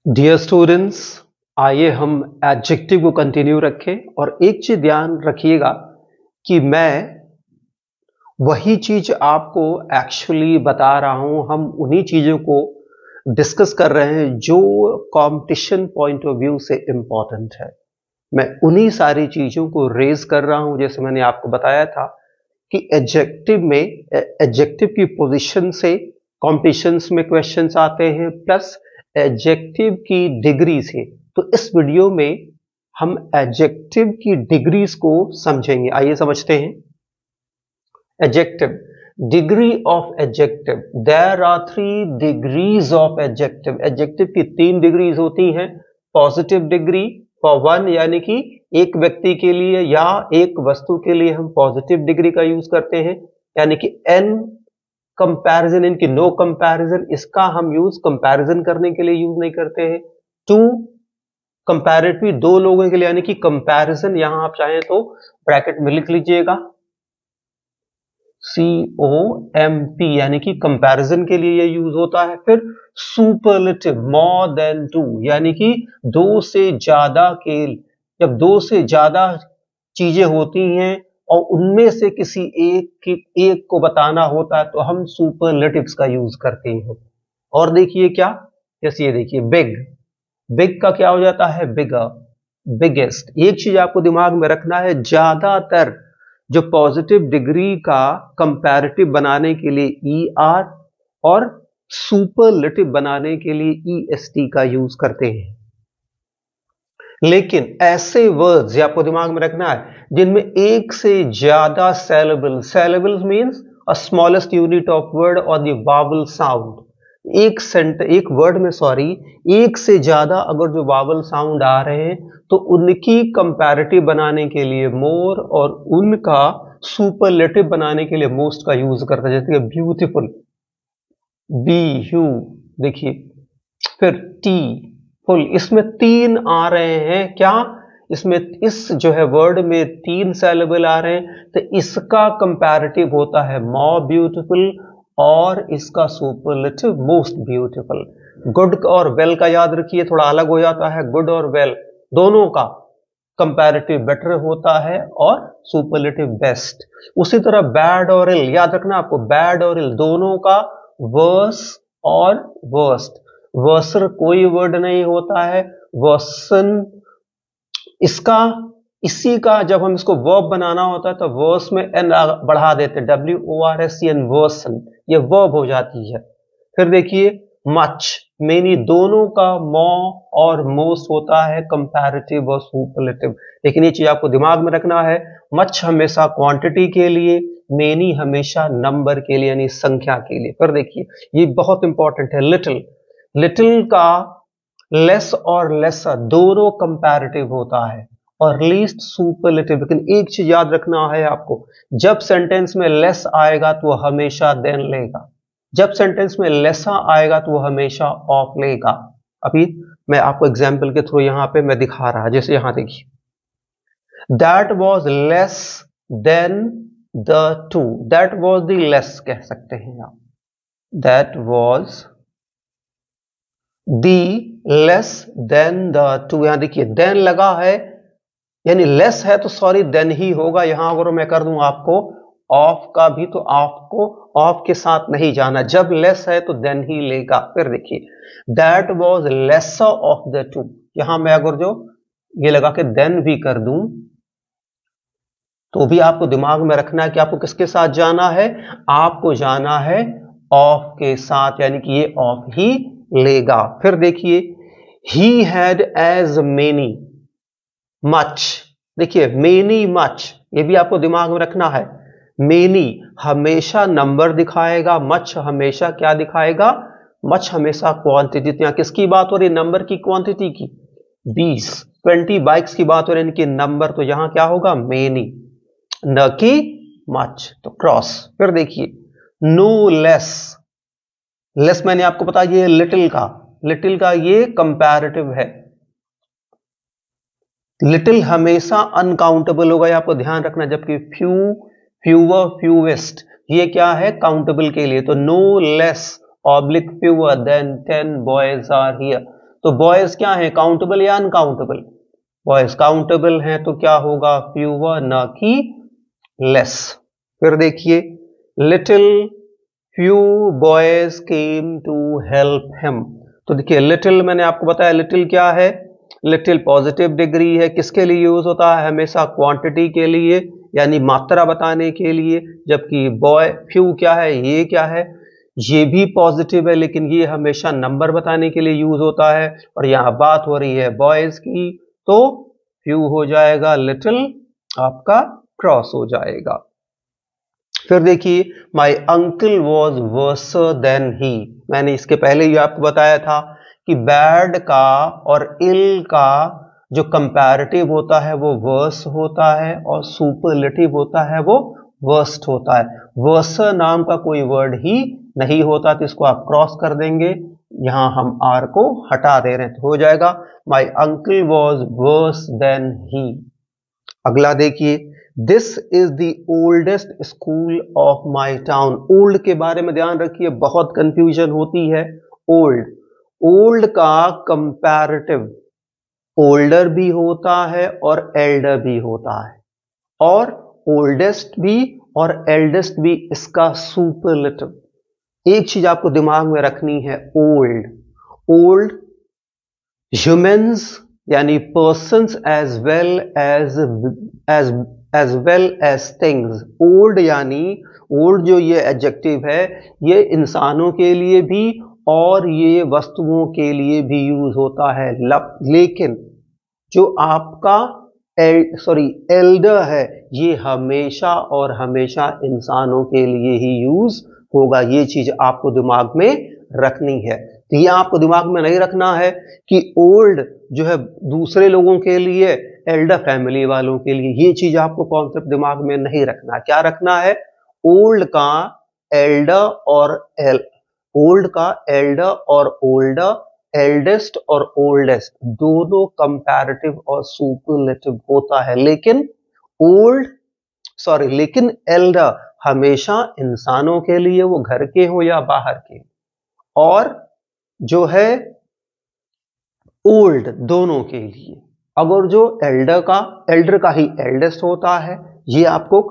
Dear students, आइए हम adjective को कंटिन्यू रखें और एक चीज ध्यान रखिएगा कि मैं वही चीज आपको एक्चुअली बता रहा हूं। हम उन्हीं चीजों को डिस्कस कर रहे हैं जो कंपटीशन पॉइंट ऑफ व्यू से इंपॉर्टेंट है। मैं उन्हीं सारी चीजों को रेज कर रहा हूं। जैसे मैंने आपको बताया था कि एडजेक्टिव की पोजीशन से कॉम्पिटिशंस में क्वेश्चंस आते हैं, प्लस एडजेक्टिव की डिग्री से। तो इस वीडियो में हम एडजेक्टिव की डिग्रीज को समझेंगे। आइए समझते हैं। Adjective, degree of adjective. There are 3 degrees of adjective. Adjective की 3 डिग्रीज होती हैं। पॉजिटिव डिग्री फॉर वन, यानी कि एक व्यक्ति के लिए या एक वस्तु के लिए हम पॉजिटिव डिग्री का यूज करते हैं, यानी कि n कंपैरिजन, इनकी नो कंपैरिजन, इसका हम यूज कंपैरिजन करने के लिए यूज नहीं करते हैं। 2 कंपैरेटिव, दो लोगों के लिए, यानी कि कंपैरिजन, यहां आप चाहें तो ब्रैकेट में लिख लीजिएगा COMP, यानी कि कंपैरिजन के लिए यह यूज होता है। फिर सुपरलेटिव, मोर देन 2, यानी कि दो से ज्यादा के, जब दो से ज्यादा चीजें होती हैं और उनमें से किसी एक को बताना होता है तो हम सुपरलेटिव्स का यूज करते हैं। और देखिए क्या, जैसे ये देखिए बिग, बिग का क्या हो जाता है बिगर, बिगेस्ट। एक चीज आपको दिमाग में रखना है, ज्यादातर जो पॉजिटिव डिग्री का कंपैरेटिव बनाने के लिए ER और सुपरलेटिव बनाने के लिए EST का यूज करते हैं। लेकिन ऐसे वर्ड्स, ये आपको दिमाग में रखना है, जिनमें एक से ज्यादा syllables means a smallest unit of word और द वावल साउंड। एक वर्ड में एक से ज्यादा अगर जो वावल साउंड आ रहे हैं तो उनकी कंपैरेटिव बनाने के लिए मोर और उनका सुपरलेटिव बनाने के लिए मोस्ट का यूज करता है। जैसे ब्यूटीफुल, BU, देखिए। फिर टी, फुल, इसमें 3 आ रहे हैं। क्या इसमें, इस जो है वर्ड में 3 सेलेबल आ रहे हैं, तो इसका कंपैरेटिव होता है मोर ब्यूटीफुल और इसका सुपरलेटिव मोस्ट ब्यूटीफुल। गुड और वेल का याद रखिए, थोड़ा अलग हो जाता है। गुड और वेल दोनों का कंपैरेटिव बेटर होता है और सुपरलेटिव बेस्ट। उसी तरह बैड और इल, याद रखना आपको, बैड और इल दोनों का वर्स और वर्स्ट। वर्सर कोई वर्ड नहीं होता है, वर्सन इसका, इसी का जब हम इसको वर्ब बनाना होता है तो वर्स में n बढ़ा देते हैं, WORSN, वर्सन, ये वर्ब हो जाती है। फिर देखिए मच, मेनी, दोनों का मोर और मोस्ट होता है कंपैरेटिव और सुपरलेटिव। लेकिन ये चीज आपको दिमाग में रखना है, मच हमेशा क्वांटिटी के लिए, मेनी हमेशा नंबर के लिए, यानी संख्या के लिए। फिर देखिए ये बहुत इंपॉर्टेंट है, लिटिल, लिटिल का लेस और लेसर दोनों कंपैरेटिव होता है और लीस्ट सुपरलेटिव। लेकिन एक चीज याद रखना है आपको, जब सेंटेंस में लेस आएगा तो वो हमेशा देन लेगा, जब सेंटेंस में लेसा आएगा तो वो हमेशा ऑफ लेगा। अभी मैं आपको एग्जाम्पल के थ्रू यहां पे मैं दिखा रहा, जैसे यहां देखिए, that was less than the 2, that was the less कह सकते हैं आप, that was the less than the 2। यहां देखिए देन लगा है, यानी लेस है तो देन ही होगा। यहां अगर मैं कर दूं आपको ऑफ का भी, तो आपको ऑफ के साथ नहीं जाना, जब लेस है तो देन ही लेगा। फिर देखिए that was lesser of the 2, यहां मैं अगर जो ये लगा के देन भी कर दूं तो भी आपको दिमाग में रखना है कि आपको किसके साथ जाना है, आपको जाना है ऑफ के साथ, यानी कि ये ऑफ ही लेगा। फिर देखिए he had as many much, देखिए मेनी मच, ये भी आपको दिमाग में रखना है। मेनी हमेशा नंबर दिखाएगा, मच हमेशा क्या दिखाएगा, मच हमेशा क्वांटिटी। तो यहां किसकी बात हो रही है, नंबर की, क्वांटिटी की। 20, 20 बाइक्स की बात हो रही है, इनके नंबर, तो यहां क्या होगा मेनी, न कि मच, तो क्रॉस। फिर देखिए नो लेस, लेस मैंने आपको बताया ये लिटिल का ये कंपैरेटिव है। लिटिल हमेशा अनकाउंटेबल होगा, ये आपको ध्यान रखना, जबकि फ्यू, फ्यूअर, फ्यूएस्ट ये क्या है, काउंटेबल के लिए। तो no less oblique fewer than 10 boys are here, तो बॉयज क्या है, काउंटेबल या अनकाउंटेबल? बॉयज काउंटेबल हैं तो क्या होगा, फ्यूवर, ना कि लेस। फिर देखिए, little few boys came to help him. तो देखिए लिटिल, मैंने आपको बताया लिटिल क्या है, लिटिल पॉजिटिव डिग्री है, किसके लिए यूज होता है, हमेशा क्वांटिटी के लिए यानी मात्रा बताने के लिए। जबकि बॉय फ्यू क्या है, ये क्या है, ये भी पॉजिटिव है लेकिन ये हमेशा नंबर बताने के लिए यूज होता है। और यहां बात हो रही है बॉयज की, तो फ्यू हो जाएगा, लिटिल आपका क्रॉस हो जाएगा। फिर देखिए, my uncle was worser than he. मैंने इसके पहले ही आपको बताया था कि बैड का और इल का जो कंपैरेटिव होता है वो वर्स होता है और सुपरलेटिव होता है वो वर्स्ट होता है। वर्सर नाम का कोई वर्ड ही नहीं होता, तो इसको आप क्रॉस कर देंगे, यहां हम आर को हटा दे रहे हैं, तो हो जाएगा my uncle was worse than he. अगला देखिए, this is the oldest school of my town. Old के बारे में ध्यान रखिए, बहुत कंफ्यूजन होती है। ओल्ड, ओल्ड का कंपैरेटिव ओल्डर भी होता है और एल्डर भी होता है, और ओल्डेस्ट भी और एल्डेस्ट भी इसका सुपरलेटिव। एक चीज आपको दिमाग में रखनी है, ओल्ड, ओल्ड ह्यूमंस यानी persons as well as things. Old यानी ओल्ड जो ये एडजेक्टिव है ये इंसानों के लिए भी और ये वस्तुओं के लिए भी यूज होता है। लेकिन जो आपका एल्डर है ये हमेशा और हमेशा इंसानों के लिए ही यूज होगा। ये चीज आपको दिमाग में रखनी है। तो ये आपको दिमाग में नहीं रखना है कि ओल्ड जो है दूसरे लोगों के लिए, एल्डर फैमिली वालों के लिए, ये चीज आपको कॉन्सेप्ट दिमाग में नहीं रखना। क्या रखना है, ओल्ड का एल्डर और ओल्ड का एल्डर और ओल्डर, एल्डेस्ट और ओल्डेस्ट दोनों कंपैरेटिव और सुपरलेटिव होता है। लेकिन लेकिन एल्डर हमेशा इंसानों के लिए, वो घर के हो या बाहर के, और जो है ओल्ड दोनों के लिए। अगर जो एल्डर का ही एल्डेस्ट होता है, ये आपको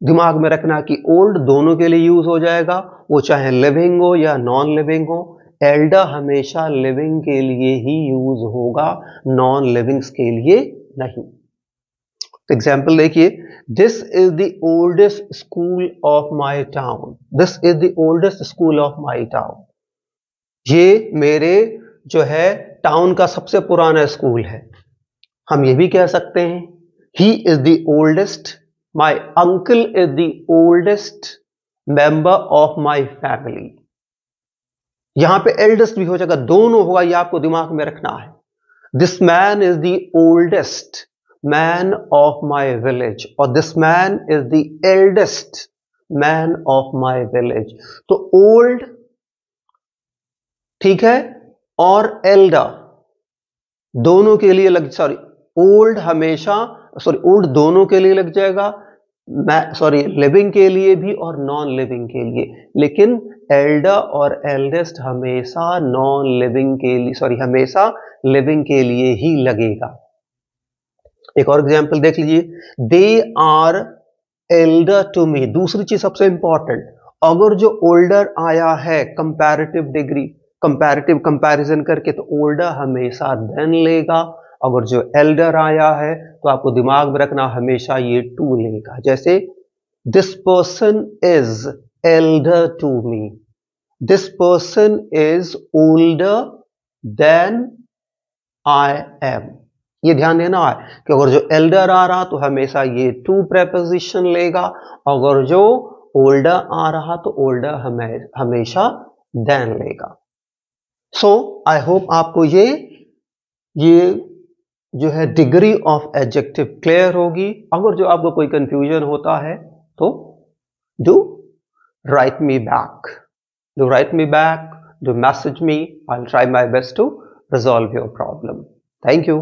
दिमाग में रखना कि ओल्ड दोनों के लिए यूज हो जाएगा, वो चाहे लिविंग हो या नॉन लिविंग हो। एल्डर हमेशा लिविंग के लिए ही यूज होगा, नॉन लिविंग्स के लिए नहीं। एग्जाम्पल देखिए, this is the oldest school of my town. This is the oldest school of my town. ये मेरे जो है टाउन का सबसे पुराना स्कूल है। हम ये भी कह सकते हैं, he is the oldest, my uncle is the oldest member of my family. यहां पे एल्डेस्ट भी हो जाएगा, दोनों होगा, ये आपको दिमाग में रखना है। This man is the oldest man of my village, और this man is the eldest man of my village. तो ओल्ड ठीक है, और एल्डर दोनों के लिए ओल्ड हमेशा ओल्ड दोनों के लिए लग जाएगा, लिविंग के लिए भी और नॉन लिविंग के लिए। लेकिन एल्डर और एल्डेस्ट हमेशा नॉन लिविंग के लिए हमेशा लिविंग के लिए ही लगेगा। एक और एग्जांपल देख लीजिए, they are elder to me. दूसरी चीज सबसे इंपॉर्टेंट, अगर जो ओल्डर आया है कंपैरेटिव डिग्री, कंपैरेटिव कंपैरिजन करके, तो ओल्डर हमेशा देन लेगा। अगर जो एल्डर आया है तो आपको दिमाग में रखना हमेशा ये टू लेगा। जैसे this person is elder to me, this person is older than I am. ये ध्यान देना है कि अगर जो एल्डर आ रहा तो हमेशा ये टू प्रेपोजिशन लेगा, अगर जो ओल्डर आ रहा तो ओल्डर हमेशा देन लेगा। सो आई होप आपको ये जो है डिग्री ऑफ एडजेक्टिव क्लियर होगी। अगर जो आपको कोई कंफ्यूजन होता है तो do write me back, do message me, I will try my best to resolve your problem. Thank you.